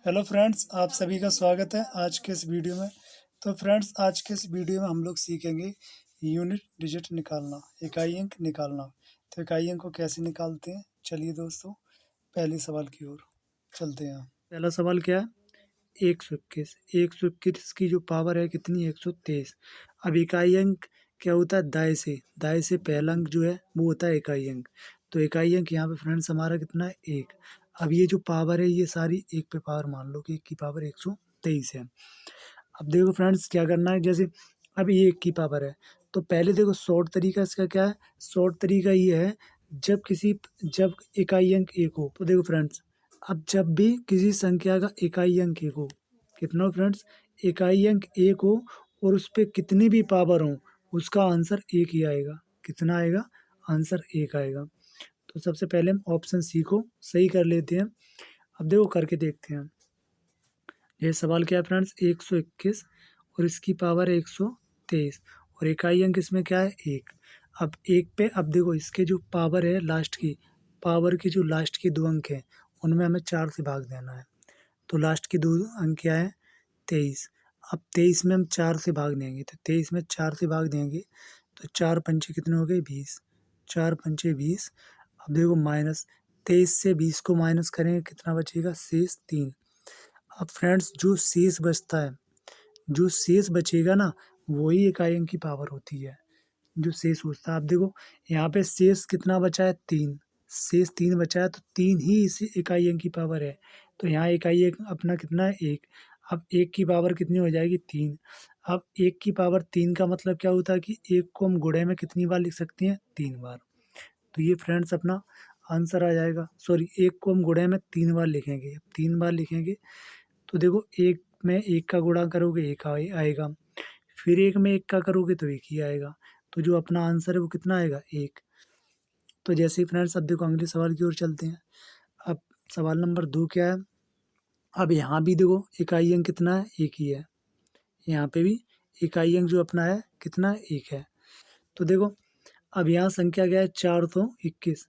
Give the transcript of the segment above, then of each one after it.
Hello friends, आप सभी का स्वागत है आज के इस वीडियो में। तो फ्रेंड्स, आज के इस वीडियो में हम लोग सीखेंगे यूनिट डिजिट निकालना, इकाई अंक निकालना। तो इकाई अंक को कैसे निकालते हैं, चलिए दोस्तों पहले सवाल की ओर चलते हैं। पहला सवाल क्या है? 121। 121 की जो पावर है कितनी? 123। अब इकाई अंक क्या होता है? दाएं से पहला अंक जो है वो होता है इकाई अंक। तो इकाई अंक यहाँ पे फ्रेंड्स हमारा कितना है? 1। अब ये जो पावर है ये सारी 1 पे पावर मान लो कि 1 की पावर 123 है। अब देखो फ्रेंड्स क्या करना है, जैसे अब ये 1 की पावर है तो पहले देखो शॉर्ट तरीका इसका क्या है? शॉर्ट तरीका ये है, जब इकाई अंक 1 हो तो देखो फ्रेंड्स, अब जब भी किसी संख्या का इकाई अंक 1 हो, कितना हो फ्रेंड्स? इकाई अंक 1 हो और उस पे कितनी भी पावर हो उसका आंसर 1 ही आएगा। कितना आएगा? आंसर 1 आएगा। तो सबसे पहले हम ऑप्शन सी को सही कर लेते हैं। अब देखो करके देखते हैं। ये सवाल क्या है फ्रेंड्स? 121 और इसकी पावर है 123 और इकाई अंक इसमें क्या है? 1। अब 1 पे अब देखो इसके जो पावर है लास्ट की, पावर की जो लास्ट के 2 अंक हैं उनमें हमें 4 से भाग देना है। तो लास्ट के 2 अंक क्या है? 23। अब 23 में हम 4 से भाग देंगे, तो 23 में 4 से भाग देंगे तो 4 पंचे कितने हो गए? 20। 4 पंचे 20। अब देखो माइनस 23 से 20 को माइनस करेंगे, कितना बचेगा? शेष 3। अब फ्रेंड्स जो शेष बचेगा ना, वही इकाई अंक की पावर होती है। जो शेष बचता है, आप देखो यहाँ पे शेष कितना बचा है? 3। शेष 3 बचा है तो 3 ही इस इकाई अंक की पावर है। तो यहाँ इकाई अंक अपना कितना है? 1। अब 1 की पावर कितनी हो जाएगी? 3। अब 1 की पावर 3 का मतलब क्या होता है कि 1 को हम गुणे में कितनी बार लिख सकते हैं? 3 बार। तो ये फ्रेंड्स अपना आंसर आ जाएगा। सॉरी, 1 को हम गुणे में 3 बार लिखेंगे। 3 बार लिखेंगे तो देखो 1 में 1 का गुणा करोगे 1 आएगा, फिर 1 में 1 का करोगे तो 1 ही आएगा। तो जो अपना आंसर है वो कितना आएगा? 1। तो जैसे ही फ्रेंड्स अब देखो अगले सवाल की ओर चलते हैं। अब सवाल नंबर 2 क्या है? अब यहाँ भी देखो इकाई अंक कितना है? 1 ही है। यहाँ पे भी इकाई अंक जो अपना है कितना है? 1 है। तो देखो अब यहाँ संख्या क्या है? 421।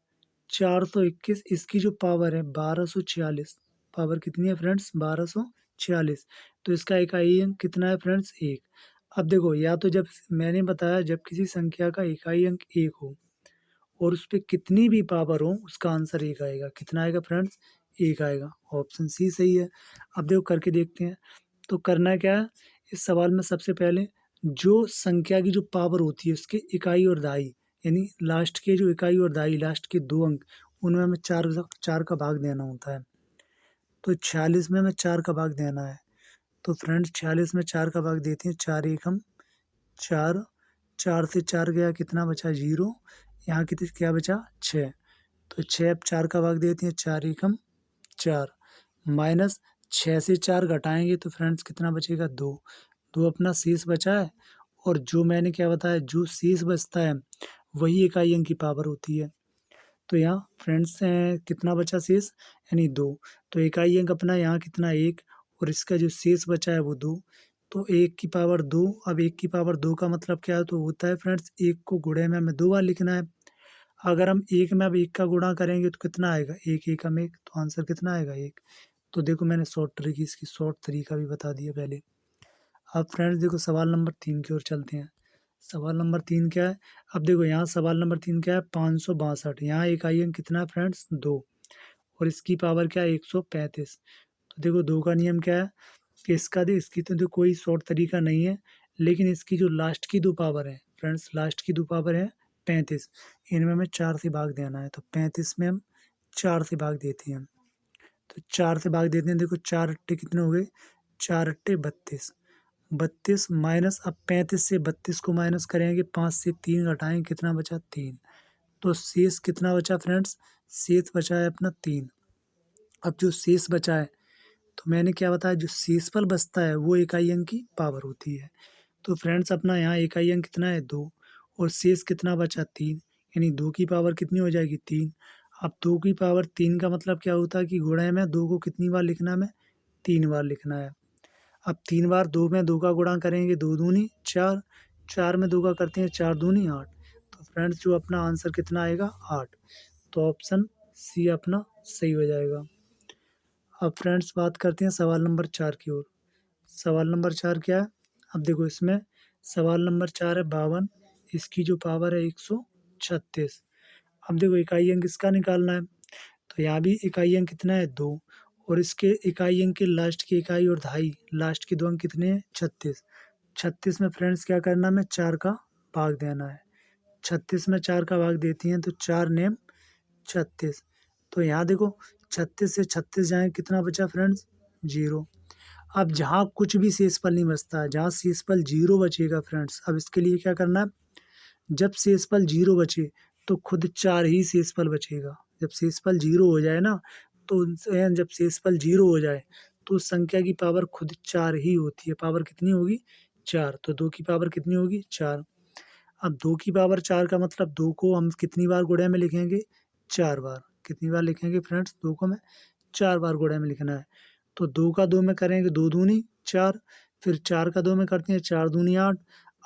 421 इसकी जो पावर है 1246। पावर कितनी है फ्रेंड्स? 1246। तो इसका इकाई अंक कितना है फ्रेंड्स? 1। अब देखो, या तो जब मैंने बताया जब किसी संख्या का इकाई अंक 1 हो और उस पे कितनी भी पावर हो उसका आंसर 1 आएगा। कितना आएगा फ्रेंड्स? 1 आएगा। ऑप्शन सी सही है। अब देखो करके देखते हैं। तो करना क्या है इस सवाल में? सबसे पहले जो संख्या की जो पावर होती है उसके इकाई और दहाई, यानी लास्ट के जो इकाई और दहाई, लास्ट के 2 अंक, उनमें हमें 4 का भाग देना होता है। तो 46 में हमें 4 का भाग देना है। तो फ्रेंड्स 46 में 4 का भाग देते हैं। 4 एकम 4। 4 से 4 गया, कितना बचा? 0। यहाँ कितने क्या बचा? 6। तो 6 अब 4 का भाग देते हैं। 4 एकम 4 माइनस 6 से 4 घटाएंगे तो फ्रेंड्स कितना बचेगा? 2। 2 अपना शेष बचा है और जो मैंने क्या बताया, जो शेष बचता है वही इकाई अंक की पावर होती है। तो यहाँ फ्रेंड्स कितना बचा शेष? यानी 2। तो इकाई अंक अपना यहाँ कितना? 1 और इसका जो शेष बचा है वो 2। तो 1 की पावर 2। अब 1 की पावर 2 का मतलब क्या है? तो होता है फ्रेंड्स 1 को गुणे में हमें 2 बार लिखना है। अगर हम 1 में अब 1 का गुणा करेंगे तो कितना आएगा? 1 एकम 1। तो आंसर कितना आएगा? 1। तो देखो मैंने इसकी शॉर्ट तरीका भी बता दिया पहले। अब फ्रेंड्स देखो सवाल नंबर 3 की ओर चलते हैं। सवाल नंबर 3 क्या है? अब देखो यहाँ सवाल नंबर 3 क्या है? 562। यहाँ इकाई अंक कितना है फ्रेंड्स? 2 और इसकी पावर क्या है? 135। तो देखो 2 का नियम क्या है कि इसकी तो कोई शॉर्ट तरीका नहीं है, लेकिन इसकी जो लास्ट की 2 पावर है फ्रेंड्स, लास्ट की 2 पावर है 35, इनमें हमें 4 से भाग देना है। तो 35 में हम 4 से भाग देते हैं। तो 4 से भाग देते हैं। देखो 4 अट्टे कितने हो गए? 4 अट्टे 32। 32 माइनस, अब 35 से 32 को माइनस करेंगे, 5 से 3 घटाएंगे, कितना बचा? 3। तो शेष कितना बचा फ्रेंड्स? शेष बचा है अपना 3। अब जो शेष बचा है, तो मैंने क्या बताया, जो शेषफल बचता है वो इकाई अंक की पावर होती है। तो फ्रेंड्स अपना यहाँ इकाई अंक कितना है? 2 और शेष कितना बचा? 3। यानी 2 की पावर कितनी हो जाएगी? 3। अब 2 की पावर 3 का मतलब क्या होता है कि गुणे में 2 को कितनी बार लिखना है हमें? 3 बार लिखना है। अब 3 बार 2 में 2 का गुणा करेंगे, 2 दूनी 4। 4 में 2 का करते हैं, 4 दूनी 8। तो फ्रेंड्स जो अपना आंसर कितना आएगा? 8। तो ऑप्शन सी अपना सही हो जाएगा। अब फ्रेंड्स बात करते हैं सवाल नंबर 4 की ओर। सवाल नंबर 4 क्या है? अब देखो इसमें सवाल नंबर 4 है 52, इसकी जो पावर है 136। अब देखो इकाई अंक इसका निकालना है, तो यहाँ भी इकाई अंक कितना है 2, और इसके इकाई अंक के लास्ट की इकाई और दहाई, लास्ट के 2 अंक कितने हैं 36। 36 में फ्रेंड्स क्या करना है, हमें 4 का भाग देना है। 36 में 4 का भाग देती हैं तो 4 नेम 36। तो यहाँ देखो 36 से 36 जाए कितना बचा फ्रेंड्स 0। अब जहाँ कुछ भी शेषफल नहीं बचता है, जहाँ शेषफल 0 बचेगा फ्रेंड्स, अब इसके लिए क्या करना है, जब शेषफल 0 बचे तो खुद 4 ही शेषफल बचेगा। जब शेषफल 0 हो जाए ना, तो जब शेषफल 0 हो जाए तो उस संख्या की पावर खुद 4 ही होती है। पावर कितनी होगी 4, तो 2 की पावर कितनी होगी 4। अब 2 की पावर 4 का मतलब 2 को हम कितनी बार गुणा में लिखेंगे 4 बार। कितनी बार लिखेंगे फ्रेंड्स 2 को हमें 4 बार गुणा में लिखना है। तो 2 का 2 में करेंगे 2 दूनी 4, फिर 4 का 2 में करते हैं 4 दूनी 8,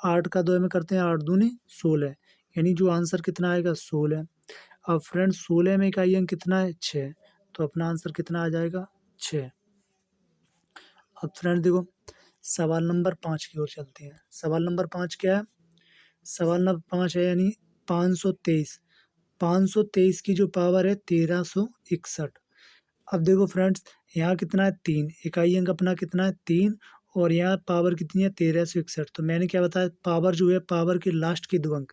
8 का 2 में करते हैं 8 दूनी 16, यानी जो आंसर कितना आएगा 16। अब फ्रेंड्स 16 में इकाई अंक कितना है 6, तो अपना आंसर कितना आ जाएगा 6। अब फ्रेंड देखो सवाल नंबर 5 की ओर चलते हैं। सवाल नंबर 5 क्या है? सवाल नंबर 5 है यानी 523। 523 की जो पावर है 1361। अब देखो फ्रेंड्स यहाँ कितना है 3, इकाई अंक अपना कितना है 3, और यहाँ पावर कितनी है 1361। तो मैंने क्या बताया, पावर जो है पावर के लास्ट के 2 अंक,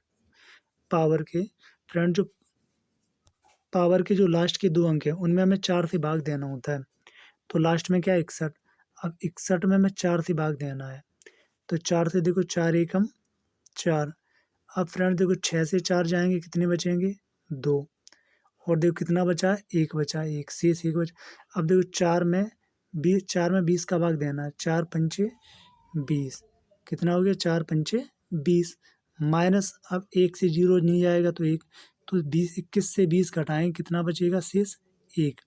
पावर के फ्रेंड जो पावर के जो लास्ट के 2 अंक हैं उनमें हमें 4 से भाग देना होता है। तो लास्ट में क्या है 61। अब 61 में हमें 4 से भाग देना है, तो 4 से देखो 4 एकम 4। अब फ्रेंड देखो 6 से 4 जाएंगे कितने बचेंगे 2, और देखो कितना बचा है 1 बचा है, 1 शेष 1 बचा। अब देखो 4 में 20 का भाग देना है, 4 पंचे 20, कितना हो गया 4 पंचे 20, माइनस अब 1 से 0 नहीं जाएगा तो 1, तो 20 21 से 20 घटाएंगे कितना बचेगा शेष 1।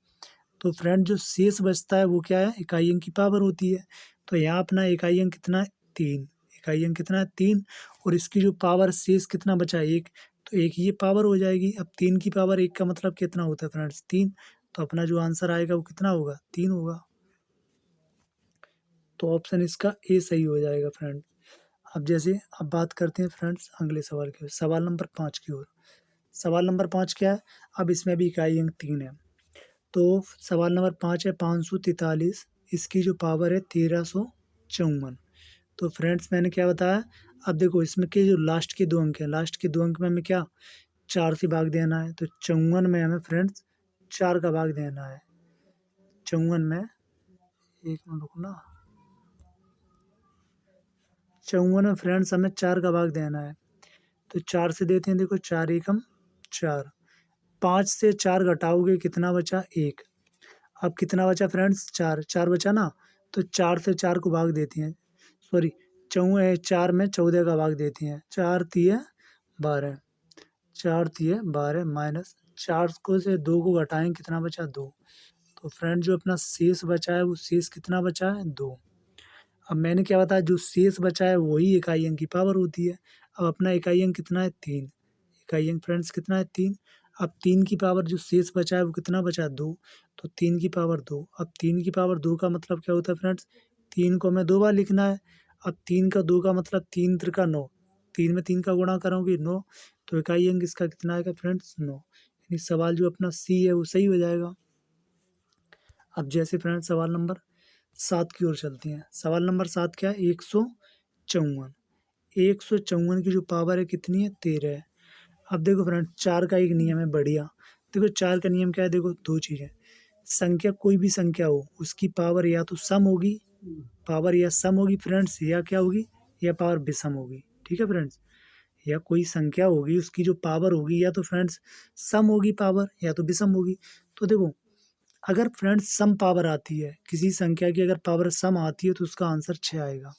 तो फ्रेंड जो शेष बचता है वो क्या है, इकाई अंक की पावर होती है। तो यहाँ अपना इकाई अंक कितना है 3, इकाई अंक कितना है 3, और इसकी जो पावर शेष कितना बचा है 1, तो 1 ये पावर हो जाएगी। अब 3 की पावर 1 का मतलब कितना होता है फ्रेंड्स 3, तो अपना जो आंसर आएगा वो कितना होगा 3 होगा। तो ऑप्शन इसका ए सही हो जाएगा फ्रेंड। अब बात करते हैं फ्रेंड्स अगले सवाल की ओर, सवाल नंबर 5 की ओर। सवाल नंबर 5 क्या है? अब इसमें भी इकाई अंक 3 है। तो सवाल नंबर 5 है 543, इसकी जो पावर है 1354। तो फ्रेंड्स मैंने क्या बताया, अब देखो इसमें के जो लास्ट के 2 अंक हैं, लास्ट के 2 अंक में हमें क्या 4 से भाग देना है, तो 54 में हमें फ्रेंड्स 4 का भाग देना है। 54 में, एक मिनट रुकना, 54 में फ्रेंड्स हमें 4 का भाग देना है। तो 4 से देते हैं, देखो 4 एकम 4, 5 से 4 घटाओगे कितना बचा 1। अब कितना बचा फ्रेंड्स 4, 4 बचा ना, तो 4 से 4 को भाग देती हैं, सॉरी 4 में 14 का भाग देती हैं, 4 तिये 12, 4 तिये 12 माइनस 4 को से 2 को घटाएं कितना बचा 2। तो फ्रेंड जो अपना शेष बचा है वो शेष कितना बचा है 2। अब मैंने क्या बताया, जो शेष बचा है वही इकाई अंक की पावर होती है। अब अपना इकाई अंक कितना है 3, इकाई अंक फ्रेंड्स कितना है 3। अब 3 की पावर जो शेष बचा है वो कितना बचा है 2, तो 3 की पावर 2। अब 3 की पावर 2 का मतलब क्या होता है फ्रेंड्स, 3 को हमें 2 बार लिखना है। अब 3 का 2 का मतलब 3 त्रिका 9, 3 में 3 का गुणा करोगे 9, तो इकाई अंक इसका कितना आएगा फ्रेंड्स 9, यानी सवाल जो अपना सी है वो सही हो जाएगा। अब जैसे फ्रेंड्स सवाल नंबर 7 की ओर चलती हैं। सवाल नंबर 7 क्या है 154, 154 की जो पावर है कितनी है 13 है। अब देखो फ्रेंड 4 का एक नियम है बढ़िया। देखो 4 का नियम क्या है, देखो 2 चीज़ें, संख्या कोई भी संख्या हो उसकी पावर या तो सम होगी, पावर या सम होगी फ्रेंड्स, या क्या होगी, या पावर विषम होगी। ठीक है फ्रेंड्स, या कोई संख्या होगी उसकी जो पावर होगी या तो फ्रेंड्स सम होगी पावर, या तो विषम होगी। तो देखो अगर फ्रेंड्स सम पावर आती है, किसी संख्या की अगर पावर सम आती है तो उसका आंसर 6 आएगा।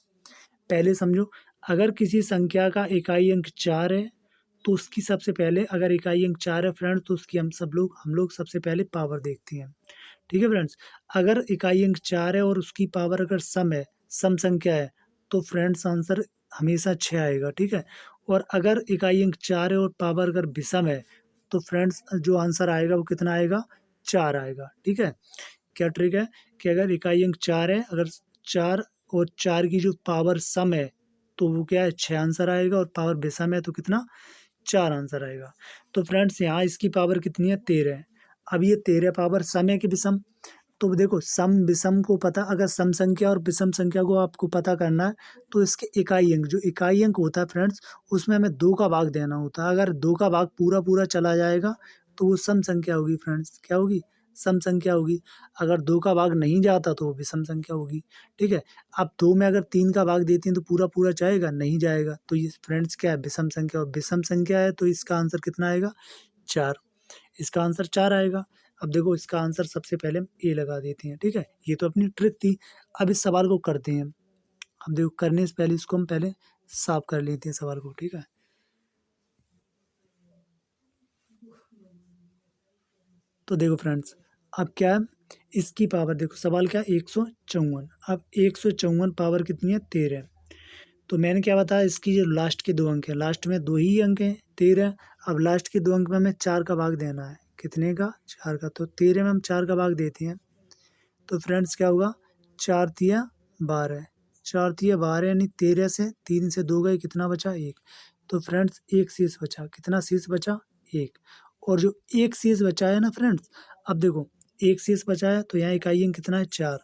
पहले समझो, अगर किसी संख्या का इकाई अंक 4 है तो उसकी सबसे पहले, अगर इकाई अंक 4 है फ्रेंड्स तो उसकी हम लोग सबसे पहले पावर देखते हैं। ठीक है फ्रेंड्स, अगर इकाई अंक 4 है और उसकी पावर अगर सम है, सम संख्या है, तो फ्रेंड्स आंसर हमेशा 6 आएगा। ठीक है, और अगर इकाई अंक 4 है और पावर अगर विषम है तो फ्रेंड्स जो आंसर आएगा वो कितना आएगा 4 आएगा। ठीक है, क्या ट्रिक है कि अगर इकाई अंक 4 है, अगर 4 और 4 की जो पावर सम है तो वो क्या है 6 आंसर आएगा, और पावर विषम है तो कितना 4 आंसर आएगा। तो फ्रेंड्स यहाँ इसकी पावर कितनी है 13 है। अब ये 13 पावर सम है कि विषम, तो देखो सम विषम को पता, अगर सम संख्या और विषम संख्या को आपको पता करना है तो इसके इकाई अंक, जो इकाई अंक होता है फ्रेंड्स उसमें हमें 2 का भाग देना होता है। अगर 2 का भाग पूरा पूरा चला जाएगा तो वो सम संख्या होगी फ्रेंड्स, क्या होगी सम संख्या होगी। अगर 2 का भाग नहीं जाता तो वो विषम संख्या होगी। ठीक है, अब 2 में अगर 3 का भाग देते हैं तो पूरा पूरा जाएगा, नहीं जाएगा, तो ये फ्रेंड्स क्या है विषम संख्या, और विषम संख्या है तो इसका आंसर कितना आएगा 4। इसका आंसर 4 आएगा। अब देखो इसका आंसर सबसे पहले हम ए लगा देते हैं। ठीक है, ये तो अपनी ट्रिक थी। अब इस सवाल को करते हैं। अब देखो करने से पहले इसको हम पहले साफ कर लेते हैं सवाल को। ठीक है, तो देखो फ्रेंड्स अब क्या है, इसकी पावर देखो, सवाल क्या है 154। अब 154 पावर कितनी है 13। तो मैंने क्या बताया, इसकी जो लास्ट के 2 अंक हैं, लास्ट में 2 ही अंक हैं 13। अब लास्ट के 2 अंक में हमें 4 का भाग देना है, कितने का 4 का, तो 13 में हम 4 का भाग देते हैं। तो फ्रेंड्स क्या होगा 4 तिया 12, 4 तिया 12 यानी 13 से 3 से 2 गए, कितना बचा 1। तो फ्रेंड्स एक शेष बचा, कितना शेष बचा 1। और जो एक शेष बचा है ना फ्रेंड्स, अब देखो एक शेष बचा है तो यहाँ इकाई अंक कितना है 4,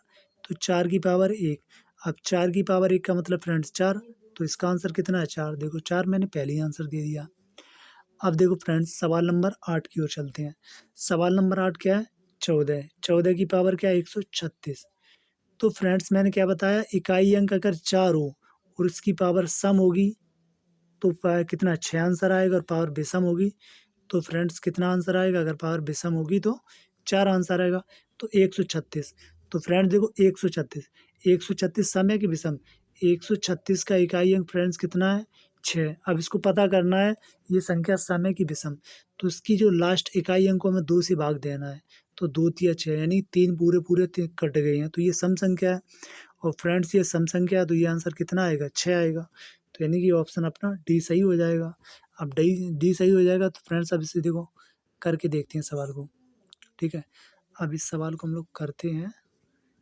तो 4 की पावर 1। अब 4 की पावर 1 का मतलब फ्रेंड्स 4, तो इसका आंसर कितना है 4। देखो 4 मैंने पहले ही आंसर दे दिया। अब देखो फ्रेंड्स सवाल नंबर 8 की ओर चलते हैं। सवाल नंबर 8 क्या है 14, 14 की पावर क्या है 136। तो फ्रेंड्स मैंने क्या बताया, इकाई अंक अगर 4 हो और उसकी पावर सम होगी तो कितना 6 आंसर आएगा, और पावर विषम होगी तो फ्रेंड्स कितना आंसर आएगा, अगर पावर विषम होगी तो 4 आंसर आएगा, तो 136। तो फ्रेंड्स देखो 136, 136 सम है कि विषम, 136 का इकाई अंक फ्रेंड्स कितना है 6। अब इसको पता करना है ये संख्या सम है कि विषम, तो इसकी जो लास्ट इकाई अंक को हमें 2 से भाग देना है, तो 2 तिया 6 यानी 3 पूरे पूरे कट गए हैं, तो ये सम संख्या है। और फ्रेंड्स ये सम संख्या है तो ये आंसर कितना आएगा 6 आएगा, तो यानी कि ऑप्शन अपना डी सही हो जाएगा। अब डी डी सही हो जाएगा तो फ्रेंड्स अब इसे देखो करके देखते हैं सवाल को। ठीक है, अब इस सवाल को हम लोग करते हैं,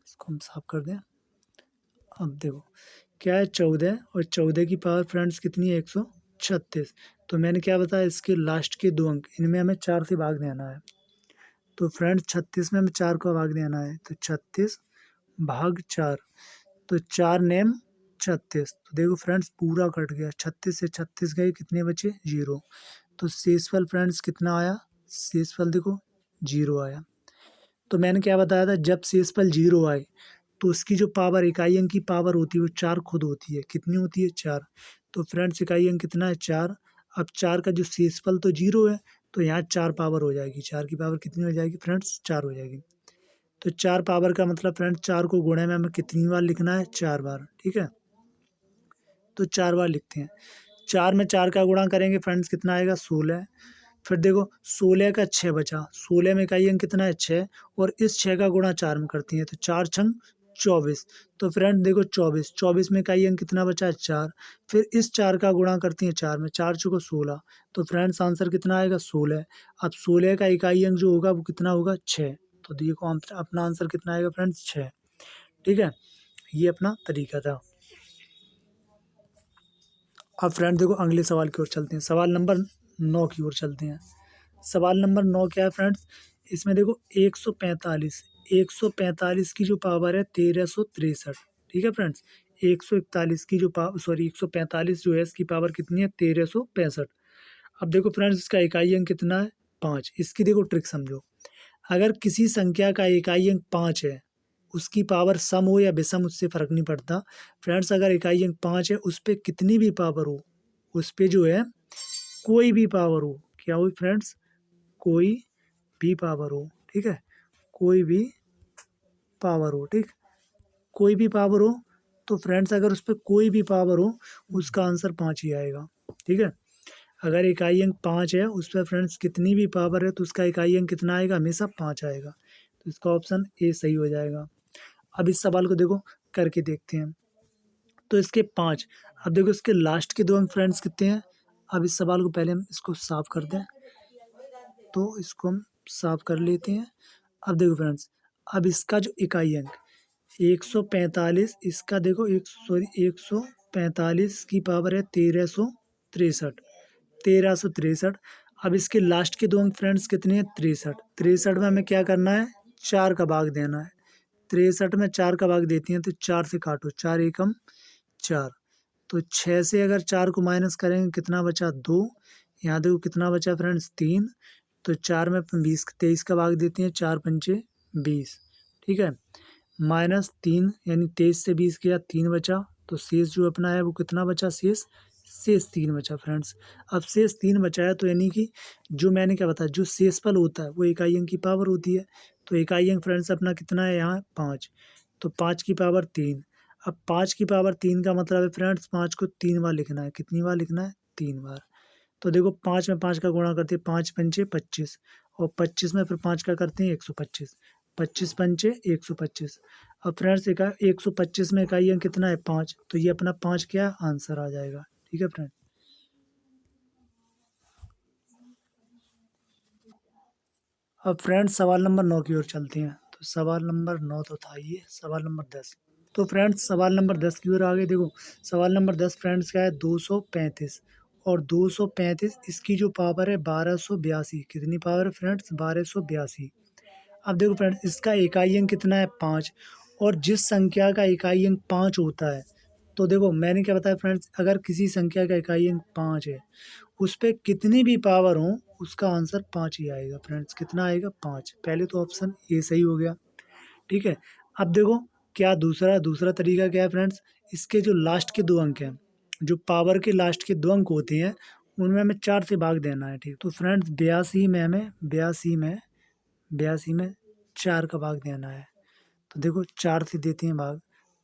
इसको हम साफ कर दें। अब देखो क्या है 14, और 14 की पावर फ्रेंड्स कितनी है 136। तो मैंने क्या बताया, इसके लास्ट के 2 अंक इनमें हमें 4 से भाग देना है। तो फ्रेंड्स 36 में हमें 4 का भाग देना है, तो 36 भाग 4, तो 4 नेम 36। तो देखो फ्रेंड्स पूरा कट गया, 36 से 36 गए, कितने बचे 0। तो शेषफल फ्रेंड्स कितना आया, शेषफल देखो 0 आया। तो मैंने क्या बताया था, जब शेषफल 0 आए तो उसकी जो पावर इकाई अंक की पावर होती है वो 4 खुद होती है, कितनी होती है 4। तो फ्रेंड्स इकाई अंक कितना है 4। अब 4 का जो शेषफल तो 0 है, तो यहाँ 4 पावर हो जाएगी, 4 की पावर कितनी हो जाएगी फ्रेंड्स 4 हो जाएगी। तो 4 पावर का मतलब फ्रेंड्स 4 को गुणे में हमें कितनी बार लिखना है 4 बार। ठीक है, तो 4 बार लिखते हैं। 4 में 4 का गुणा करेंगे फ्रेंड्स कितना आएगा 16। फिर देखो 16 का 6 बचा, 16 में इकाई अंक कितना है 6, और इस 6 का गुणा 4 में करती हैं तो 4 छंग 24। तो फ्रेंड देखो 24, 24 में इकाई अंक कितना बचा है 4। फिर इस 4 का गुणा करती हैं 4 में, 4 चौको 16। तो फ्रेंड्स आंसर कितना आएगा 16। अब 16 का इकाई अंक जो होगा वो कितना होगा 6। तो देखो अपना आंसर कितना आएगा फ्रेंड्स 6। ठीक है, ये अपना तरीका था। अब फ्रेंड देखो अगले सवाल की ओर चलते हैं, सवाल नंबर 9 की ओर चलते हैं। सवाल नंबर 9 क्या है फ्रेंड्स, इसमें देखो 145, 145 की जो पावर है 1363। ठीक है फ्रेंड्स, 141 की जो पावर, सॉरी 145 जो है इसकी पावर कितनी है 1365। अब देखो फ्रेंड्स इसका इकाई अंक कितना है 5। इसकी देखो ट्रिक समझो, अगर किसी संख्या का इकाई अंक 5 है, उसकी पावर सम हो या विषम उससे फ़र्क नहीं पड़ता। फ्रेंड्स अगर इकाई अंक 5 है उस पे कितनी भी पावर हो, उस पे जो है कोई भी पावर हो, क्या हो फ्रेंड्स कोई भी पावर हो। ठीक है, कोई भी पावर हो, ठीक, कोई भी पावर हो, तो फ्रेंड्स अगर उस पर कोई भी पावर हो उसका आंसर 5 ही आएगा। ठीक है, अगर इकाई अंक 5 है उस पर फ्रेंड्स कितनी भी पावर है तो उसका इकाई अंक कितना आएगा, हमेशा 5 आएगा। तो इसका ऑप्शन ए सही हो जाएगा। अब इस सवाल को देखो करके देखते हैं। तो इसके 5, अब देखो इसके लास्ट के 2 अंक फ्रेंड्स कितने हैं। अब इस सवाल को पहले हम इसको साफ कर दें, तो इसको हम साफ कर लेते हैं। अब देखो फ्रेंड्स, अब इसका जो इकाई अंक 145, इसका देखो 145 की पावर है 1363। अब इसके लास्ट के दो अंक फ्रेंड्स कितने हैं? 63 में हमें क्या करना है? 4 का भाग देना है। 63 में 4 का भाग देती हैं तो 4 से काटो, 4 एकम 4। तो 6 से अगर 4 को माइनस करेंगे कितना बचा? 2। यहाँ देखो कितना बचा फ्रेंड्स? 3। तो 4 में 23 का भाग देती हैं, 4 पंचे 20, ठीक है। -3 यानी 23 से 20 गया, 3 बचा। तो शेष जो अपना है वो कितना बचा? शेष 3 बचा फ्रेंड्स। अब शेष 3 बचा है तो यानी कि जो मैंने क्या बताया, जो शेषफल होता है वो इकाई अंक की पावर होती है। तो इकाई अंक फ्रेंड्स अपना कितना है यहाँ? 5। तो 5 की पावर 3। अब 5 की पावर 3 का मतलब है फ्रेंड्स 5 को 3 बार लिखना है। कितनी बार लिखना है? 3 बार। तो देखो 5 में 5 का गुणा करते हैं, 5 पंचे 25, और 25 में फिर 5 का करते हैं 125, 25 पंचे 125। अब फ्रेंड्स 125 में इकाई अंक कितना है? 5। तो ये अपना 5 क्या आंसर आ जाएगा, ठीक है फ्रेंड। अब फ्रेंड्स सवाल नंबर 9 की ओर चलते हैं। तो सवाल नंबर 9 तो था ये, सवाल नंबर 10। तो फ्रेंड्स सवाल नंबर 10 की ओर आगे देखो। सवाल नंबर 10 फ्रेंड्स क्या है? 235, और 235 इसकी जो पावर है 1282। कितनी पावर है फ्रेंड्स? 1282। अब देखो फ्रेंड्स इसका इकाई अंक कितना है? 5। और जिस संख्या का इकाई अंक 5 होता है, तो देखो मैंने क्या बताया फ्रेंड्स, अगर किसी संख्या का इकाई अंक 5 है, उस पे कितनी भी पावर हो उसका आंसर 5 ही आएगा फ्रेंड्स। कितना आएगा? 5। पहले तो ऑप्शन ए सही हो गया, ठीक है। अब देखो क्या दूसरा दूसरा तरीका क्या है फ्रेंड्स, इसके जो लास्ट के दो अंक हैं, जो पावर के लास्ट के दो अंक होते हैं, उनमें हमें 4 से भाग देना है, ठीक। तो फ्रेंड्स 82 में 4 का भाग देना है। तो देखो 4 से देते हैं भाग,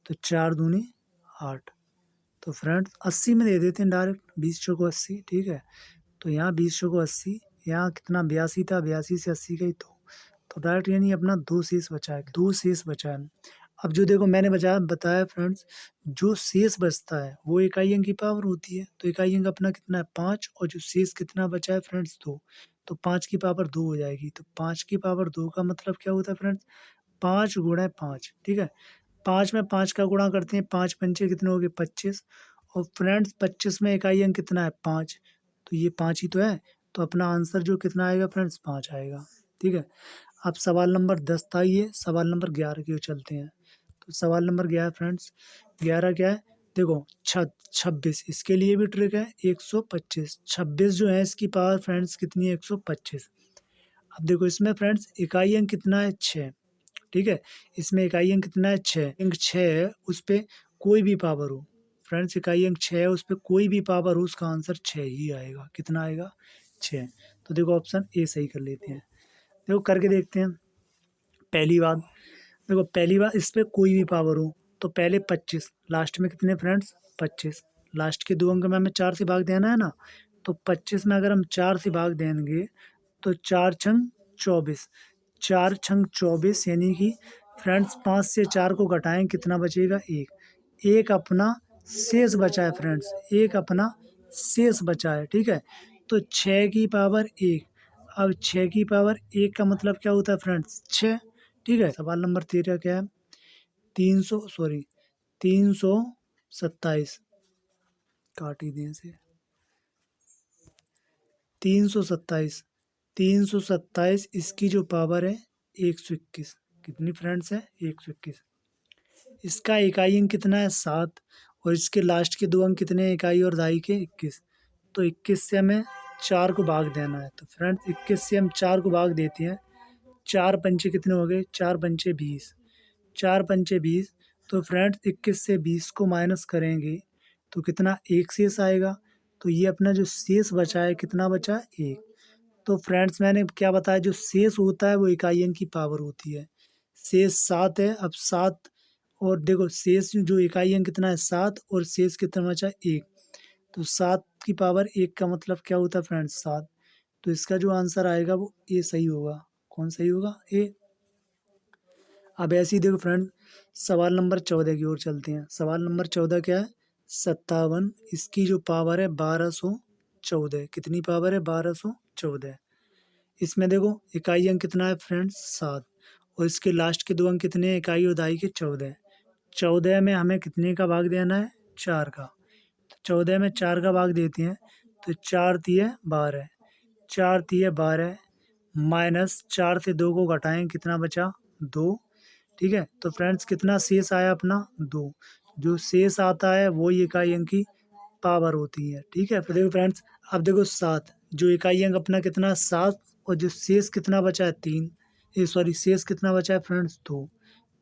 तो 4 दूनी 8। तो फ्रेंड्स 80 में दे देते हैं डायरेक्ट, 20 चौको 80, ठीक है। तो यहाँ 20 चौको 80, यहाँ कितना 82 था, 82 से 80 गई, तो डायरेक्ट यानी अपना दो शेष बचा है, दो शेष बचा है। अब जो देखो मैंने बताया फ्रेंड्स, जो शेष बचता है वो इकाई अंक की पावर होती है। तो इकाई अंक अपना कितना है? 5, और जो शेष कितना बचा है फ्रेंड्स? 2। तो 5 की पावर 2 हो जाएगी। तो 5 की पावर 2 का मतलब क्या होता है फ्रेंड्स? 5 गुणा 5, ठीक है। 5 में 5 का गुणा करते हैं, 5 पंचे कितने हो गए? 25। और फ्रेंड्स 25 में इकाई अंक कितना है? 5। तो ये 5 ही तो है। तो अपना आंसर जो कितना आएगा फ्रेंड्स? 5 आएगा, ठीक है। अब सवाल नंबर 10 था ये, सवाल नंबर 11 की ओर चलते हैं। तो सवाल नंबर 11 फ्रेंड्स, 11 क्या है? देखो 26, इसके लिए भी ट्रिक है। 125, 26 जो है इसकी पावर फ्रेंड्स कितनी है? 125। अब देखो इसमें फ्रेंड्स इकाई अंक कितना है? 6, ठीक है। इसमें इकाई अंक कितना है? 6। अंक 6 है, उस पे कोई भी पावर हो फ्रेंड्स, इकाई अंक 6 है, उस पे कोई भी पावर हो, उसका आंसर 6 ही आएगा। कितना आएगा? 6। तो देखो ऑप्शन ए सही कर लेते हैं। देखो करके देखते हैं। पहली बात देखो, पहली बात इस पे कोई भी पावर हो, तो पहले 25, लास्ट में कितने फ्रेंड्स? 25। लास्ट के दो अंक में हमें 4 से भाग देना है ना, तो 25 में अगर हम 4 से भाग देंगे तो 4 छंग 24, 4 छंग 24 यानी कि फ्रेंड्स 5 से 4 को घटाएं कितना बचेगा? 1। एक अपना शेष बचा है फ्रेंड्स, एक अपना शेष बचा है, ठीक है। तो 6 की पावर 1। अब 6 की पावर 1 का मतलब क्या होता है फ्रेंड्स? 6, ठीक है। सवाल नंबर 13 क्या है? 327, काट ही दें इसे। 327, 327 इसकी जो पावर है 121। कितनी फ्रेंड्स है? 121। इसका इकाई अंक कितना है? 7। और इसके लास्ट के दो अंक कितने हैं? इकाई और दहाई के 21। तो 21 से हमें 4 को भाग देना है। तो फ्रेंड्स 21 से हम 4 को भाग देते हैं, 4 पंचे कितने हो गए? 4 पंचे 20, 4 पंचे 20। तो फ्रेंड्स 21 से 20 को माइनस करेंगे तो कितना? 1 शेष आएगा। तो ये अपना जो शेष बचा है कितना बचा? 1। तो फ्रेंड्स मैंने क्या बताया, जो शेष होता है वो इकाई अंक की पावर होती है। शेष 7 है। अब 7, और देखो शेष जो इकाई अंक कितना है? 7, और शेष कितना बचा? 1। तो 7 की पावर 1 का मतलब क्या होता है फ्रेंड्स? 7। तो इसका जो आंसर आएगा वो ए सही होगा। कौन सही होगा? ए। अब ऐसे ही देखो फ्रेंड, सवाल नंबर 14 की ओर चलते हैं। सवाल नंबर 14 क्या है? 57, इसकी जो पावर है 1214। कितनी पावर है? 1214। इसमें देखो इकाई अंक कितना है फ्रेंड्स? 7। और इसके लास्ट के 2 अंक कितने हैं, इकाई और दहाई के 14। 14 में हमें कितने का भाग देना है, 4 का। तो 14 में 4 का भाग देते हैं तो 4 तिये 12, 4 तिये 12 माइनस 4 से 2 को घटाएं, कितना बचा, 2। ठीक है, तो फ्रेंड्स कितना शेष आया अपना, 2। जो शेष आता है वो इकाई अंक की पावर होती है। ठीक है, फिर देखो फ्रेंड्स, अब देखो 7, जो इकाई अंक अपना कितना 7, और जो शेष कितना बचा है 3, सॉरी शेष कितना बचा है फ्रेंड्स 2।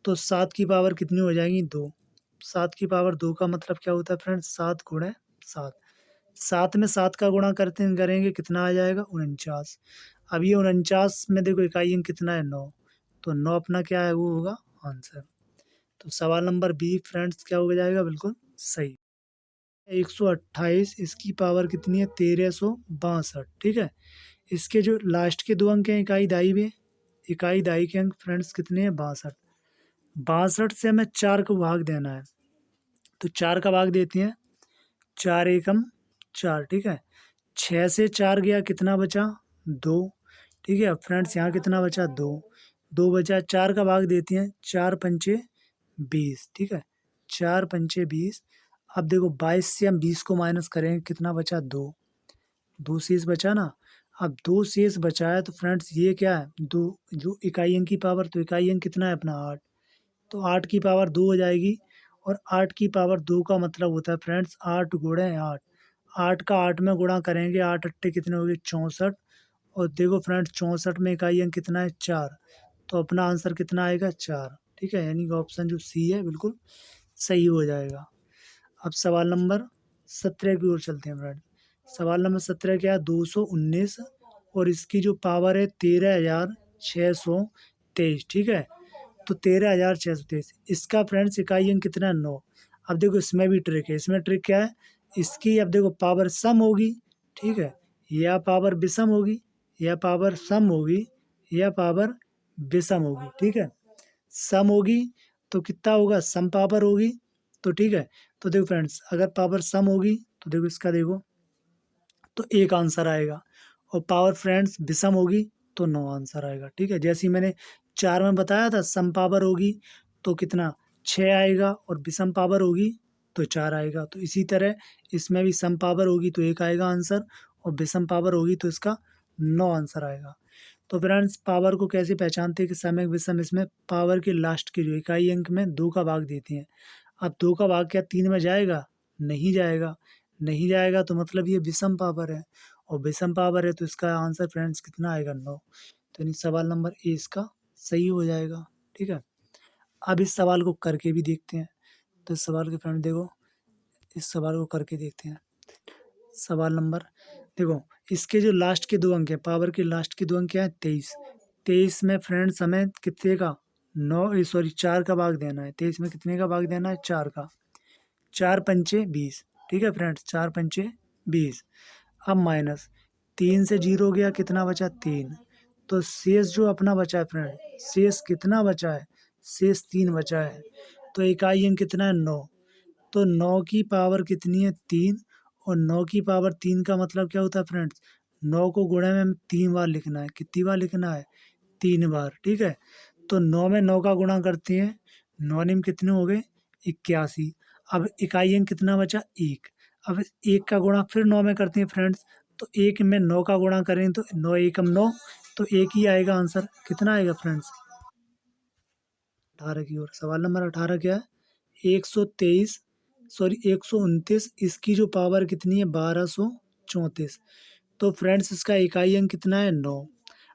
तो 7 की पावर कितनी हो जाएगी, 2। 7 की पावर 2 का मतलब क्या होता है फ्रेंड्स, 7 गुणे 7। 7 में 7 का गुणा करेंगे कितना आ जाएगा, 49। अब ये 49 में देखो इकाई अंक कितना है, 9। तो 9 अपना क्या है, वो होगा आंसर। तो सवाल नंबर बी फ्रेंड्स क्या हो जाएगा, बिल्कुल सही। 128, इसकी पावर कितनी है, 1362। ठीक है, इसके जो लास्ट के 2 अंक हैं इकाई दहाई में, इकाई दहाई के अंक फ्रेंड्स कितने हैं, 62। 62 से हमें 4 को भाग देना है, तो 4 का भाग देते हैं, 4 एकम 4। ठीक है, 6 से 4 गया, कितना बचा, 2। ठीक है फ्रेंड्स, यहाँ कितना बचा, 2। 2 बचा, 4 का भाग देते हैं, 4 पंचे 20। ठीक है, 4 पंचे 20। अब देखो 22 से हम 20 को माइनस करें, कितना बचा, 2। 2 शेष बचा ना। अब 2 शेष बचा है तो फ्रेंड्स ये क्या है, 2, जो इकाई अंक की पावर, तो इकाई अंक कितना है अपना 8। तो 8 की पावर 2 हो जाएगी, और 8 की पावर 2 का मतलब होता है फ्रेंड्स 8 गुणे 8। 8 का 8 में गुणा करेंगे, 8 अट्ठे कितने हो गए, 64। और देखो फ्रेंड्स 64 में इकाई अंक कितना है, 4। तो अपना आंसर कितना आएगा, 4। ठीक है, यानी कि ऑप्शन जो सी है बिल्कुल सही हो जाएगा। अब सवाल नंबर 17 की ओर चलते हैं फ्रेंड। सवाल नंबर 17 क्या है, 219, और इसकी जो पावर है 13,623। ठीक है, तो 13,623, इसका फ्रेंड्स इकाई अंक कितना है, 9। अब देखो इसमें भी ट्रिक है, इसमें ट्रिक क्या है, इसकी अब देखो पावर सम होगी। ठीक है, या पावर विषम होगी, या पावर सम होगी, या पावर विषम होगी। ठीक है, सम होगी तो कितना होगा, सम पावर होगी। तो ठीक है, तो देखो फ्रेंड्स, अगर पावर सम होगी तो देखो इसका देखो, तो 1 आंसर आएगा, और पावर फ्रेंड्स विषम होगी तो 9 आंसर आएगा। ठीक है, जैसे ही मैंने 4 में बताया था, सम पावर होगी तो कितना, 6 आएगा, और विषम पावर होगी तो 4 आएगा। तो इसी तरह इसमें भी सम पावर होगी तो 1 आएगा आंसर, और विषम पावर होगी तो इसका 9 आंसर आएगा। तो फ्रेंड्स पावर को कैसे पहचानते हैं कि सम एक विषम, इसमें पावर के लास्ट के जो इकाई अंक में 2 का भाग देते हैं। अब 2 का भाग क्या 3 में जाएगा, नहीं जाएगा। नहीं जाएगा तो मतलब ये विषम पावर है, और विषम पावर है तो इसका आंसर फ्रेंड्स कितना आएगा, 9। तो यानी सवाल नंबर ए इसका सही हो जाएगा। ठीक है, अब इस सवाल को करके भी देखते हैं। तो इस सवाल के फ्रेंड देखो, इस सवाल को करके देखते हैं। सवाल नंबर देखो, इसके जो लास्ट के 2 अंक हैं, पावर के लास्ट के 2 अंक क्या है, 23। 23 में फ्रेंड्स हमें कितने का, 4 का भाग देना है। 23 में कितने का भाग देना है, 4 का। 4 पंचे 20। ठीक है फ्रेंड्स, 4 पंचे 20। अब माइनस 3 से 0 गया, कितना बचा, 3। तो शेष जो अपना बचा है फ्रेंड, शेष कितना बचा है, शेष 3 बचा है। तो इकाई अंक कितना है, 9। तो 9 की पावर कितनी है, 3। और 9 की पावर 3 का मतलब क्या होता है फ्रेंड्स, 9 को गुणे में हमें 3 बार लिखना है। कितनी बार लिखना है, 3 बार। ठीक है, तो 9 में 9 का गुणा करते हैं, 9 निम कितने हो गए, 81। अब इकाई अंक कितना बचा, 1। अब 1 का गुणा फिर 9 में करते हैं फ्रेंड्स, तो 1 में 9 का गुणा करें तो 9 एकम 9, तो 1 ही आएगा आंसर। कितना आएगा फ्रेंड्स, 18 की ओर। सवाल नंबर 18 क्या है, 123, सॉरी 129, इसकी जो पावर कितनी है, 1234। तो फ्रेंड्स इसका इकाई अंक कितना है, 9।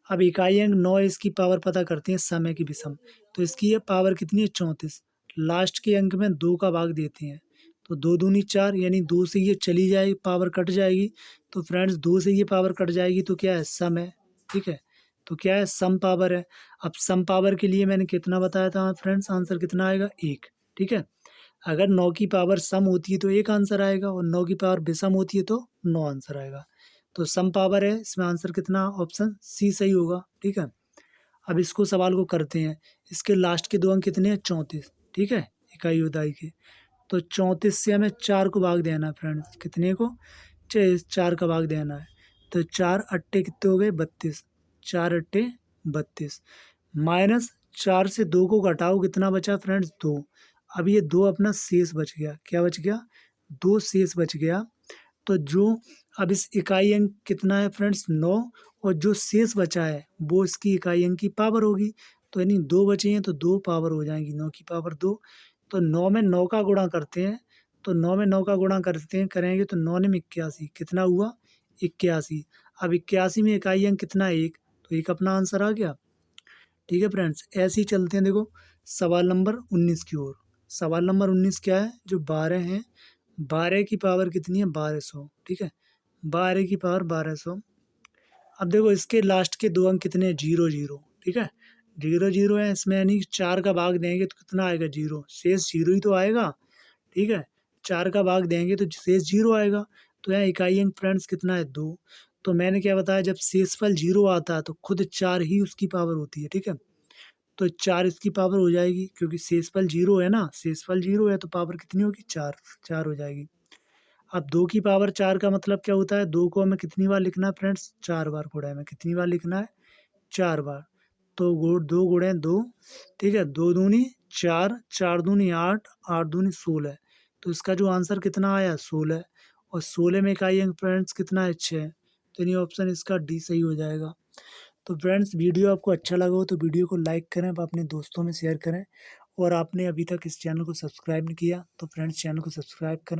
अब इकाई अंक 9 है, इसकी पावर पता करते हैं, समय की विषम। तो इसकी ये पावर कितनी है, 34। लास्ट के अंक में 2 का भाग देते हैं, तो 2 दूनी 4, यानी 2 से ये चली जाएगी, पावर कट जाएगी। तो फ्रेंड्स 2 से ये पावर कट जाएगी तो क्या है, सम है। ठीक है, तो क्या है, सम पावर है। अब सम पावर के लिए मैंने कितना बताया था फ्रेंड्स, आंसर कितना आएगा, 1। ठीक है, अगर 9 की पावर सम होती है तो 1 आंसर आएगा, और 9 की पावर विषम होती है तो 9 आंसर आएगा। तो सम पावर है, इसमें आंसर कितना, ऑप्शन सी सही होगा। ठीक है, अब इसको सवाल को करते हैं। इसके लास्ट के 2 अंक कितने हैं, 34। ठीक है, इकाई उदाई के। तो 34 से हमें 4 को भाग देना है फ्रेंड्स, कितने को, 4 का भाग देना है। तो 4 अट्टे कितने हो गए, 32। 4 अट्टे 32 माइनस 4 से 2 को घटाओ, कितना बचा फ्रेंड्स 2। अब ये 2 अपना शेष बच गया, क्या बच गया 2 शेष बच गया। तो जो अब इस इकाई अंक कितना है फ्रेंड्स 9, और जो शेष बचा है वो इसकी इकाई अंक की पावर होगी। तो यानी 2 बचे हैं तो 2 पावर हो जाएंगी, 9 की पावर 2। तो 9 में 9 का गुणा करते हैं, तो 9 में 9 का गुणा करते हैं करेंगे तो 9 ने 81, कितना हुआ 81। अब 81 में इकाई अंक कितना है 1, तो 1 अपना आंसर आ गया। ठीक है फ्रेंड्स, ऐसे ही चलते हैं। देखो सवाल नंबर 19 की ओर। सवाल नंबर 19 क्या है, जो 12 है, 12 की पावर कितनी है 1200। ठीक है, 12 की पावर 1200। अब देखो इसके लास्ट के 2 अंक कितने हैं 0 0। ठीक है, 0 0 है इसमें, यानी 4 का भाग देंगे तो कितना आएगा 0, शेष 0 ही तो आएगा। ठीक है, 4 का भाग देंगे तो शेष 0 आएगा। तो यहाँ इकाई अंक फ्रेंड्स कितना है 2। तो मैंने क्या बताया, जब शेषफल 0 आता है तो खुद 4 ही उसकी पावर होती है। ठीक है, तो 4 इसकी पावर हो जाएगी, क्योंकि शेषफल 0 है ना, शेषफल 0 है तो पावर कितनी होगी 4, 4 हो जाएगी। अब 2 की पावर 4 का मतलब क्या होता है, 2 को हमें कितनी बार लिखना है फ्रेंड्स 4 बार गुणा में, कितनी बार लिखना है 4 बार। तो 2 गुणे 2, ठीक है, 2 दूनी 4, 4 दूनी 8, 8 दूनी 16। तो इसका जो आंसर कितना आया 16, और 16 में इकाई अंक फ्रेंड्स कितना है 6। तो यानी ऑप्शन इसका डी सही हो जाएगा। तो फ्रेंड्स वीडियो आपको अच्छा लगा हो तो वीडियो को लाइक करें, अपने दोस्तों में शेयर करें, और आपने अभी तक इस चैनल को सब्सक्राइब नहीं किया तो फ्रेंड्स चैनल को सब्सक्राइब करें।